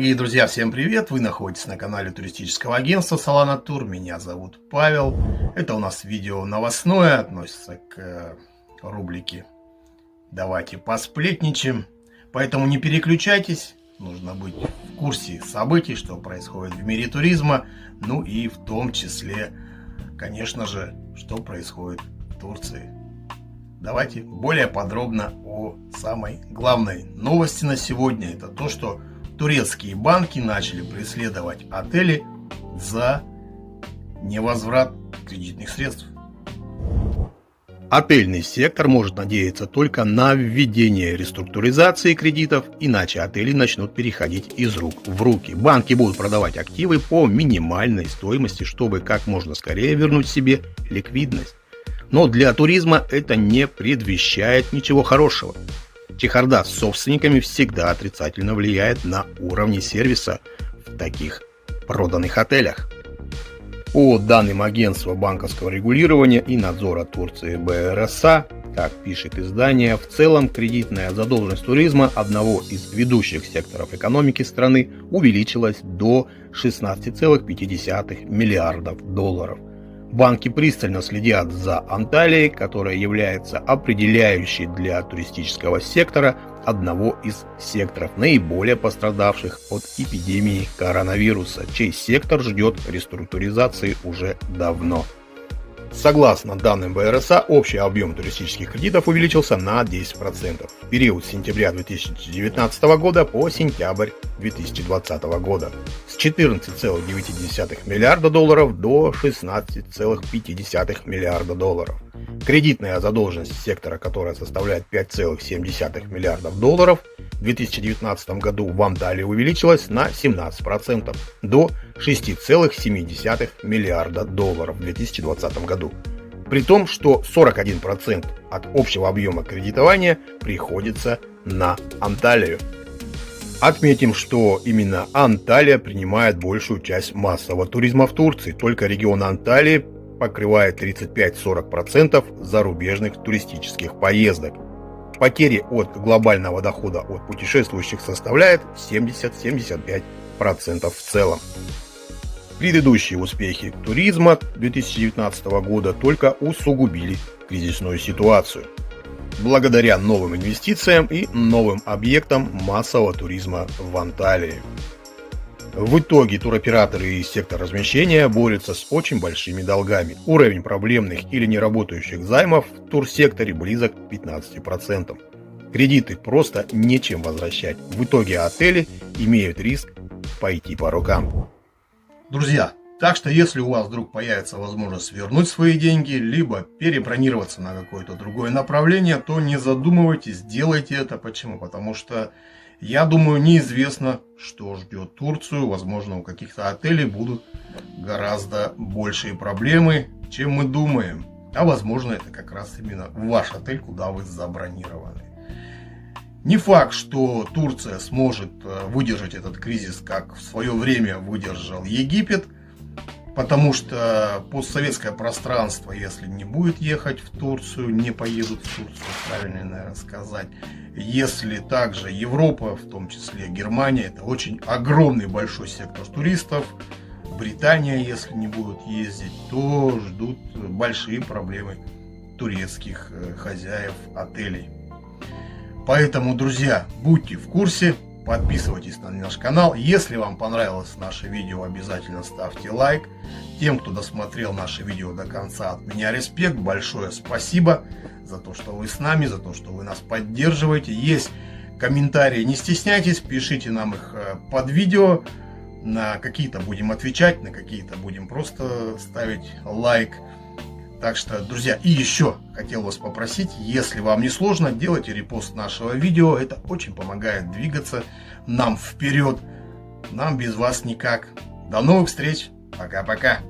Дорогие друзья, всем привет! Вы находитесь на канале туристического агентства Solana Tour. Меня зовут Павел. Это у нас видео новостное, относится к рубрике «Давайте посплетничаем». Поэтому не переключайтесь, нужно быть в курсе событий, что происходит в мире туризма. Ну и в том числе, конечно же, что происходит в Турции. Давайте более подробно о самой главной новости на сегодня. Это то, что турецкие банки начали преследовать отели за невозврат кредитных средств. Отельный сектор может надеяться только на введение реструктуризации кредитов, иначе отели начнут переходить из рук в руки. Банки будут продавать активы по минимальной стоимости, чтобы как можно скорее вернуть себе ликвидность. Но для туризма это не предвещает ничего хорошего. Чехарда с собственниками всегда отрицательно влияет на уровни сервиса в таких проданных отелях. По данным агентства банковского регулирования и надзора Турции БРСА, как пишет издание, в целом кредитная задолженность туризма одного из ведущих секторов экономики страны увеличилась до 16,5 миллиардов долларов. Банки пристально следят за Анталией, которая является определяющей для туристического сектора одного из секторов, наиболее пострадавших от эпидемии коронавируса, чей сектор ждет реструктуризации уже давно. Согласно данным БРСА, общий объем туристических кредитов увеличился на 10% в период с сентября 2019 года по сентябрь 2020 года с 14,9 миллиарда долларов до 16,5 миллиарда долларов. Кредитная задолженность сектора, которая составляет 5,7 миллиардов долларов, в 2019 году в Анталии увеличилась на 17% до 6,7 миллиарда долларов в 2020 году. При том, что 41% от общего объема кредитования приходится на Анталию. Отметим, что именно Анталия принимает большую часть массового туризма в Турции. Только регион Анталии покрывает 35-40% зарубежных туристических поездок. Потери от глобального дохода от путешествующих составляет 70-75% в целом. Предыдущие успехи туризма 2019 года только усугубили кризисную ситуацию, благодаря новым инвестициям и новым объектам массового туризма в Анталии. В итоге туроператоры и сектор размещения борются с очень большими долгами. Уровень проблемных или неработающих займов в турсекторе близок к 15%. Кредиты просто нечем возвращать. В итоге отели имеют риск пойти по рукам. Друзья, так что если у вас вдруг появится возможность вернуть свои деньги, либо перебронироваться на какое-то другое направление, то не задумывайтесь, делайте это. Почему? Потому что, я думаю, неизвестно, что ждет Турцию. Возможно, у каких-то отелей будут гораздо большие проблемы, чем мы думаем. А возможно, это как раз именно ваш отель, куда вы забронированы. Не факт, что Турция сможет выдержать этот кризис, как в свое время выдержал Египет, потому что постсоветское пространство, если не будет ехать в Турцию, не поедут в Турцию, правильно, наверное, сказать. Если также Европа, в том числе Германия, это очень огромный большой сектор туристов, Британия, если не будут ездить, то ждут большие проблемы турецких хозяев отелей. Поэтому, друзья, будьте в курсе, подписывайтесь на наш канал. Если вам понравилось наше видео, обязательно ставьте лайк. Тем, кто досмотрел наше видео до конца, от меня респект, большое спасибо за то, что вы с нами, за то, что вы нас поддерживаете. Есть комментарии, не стесняйтесь, пишите нам их под видео. На какие-то будем отвечать, на какие-то будем просто ставить лайк. Так что, друзья, и еще хотел вас попросить, если вам не сложно, делайте репост нашего видео. Это очень помогает двигаться нам вперед. Нам без вас никак. До новых встреч. Пока-пока.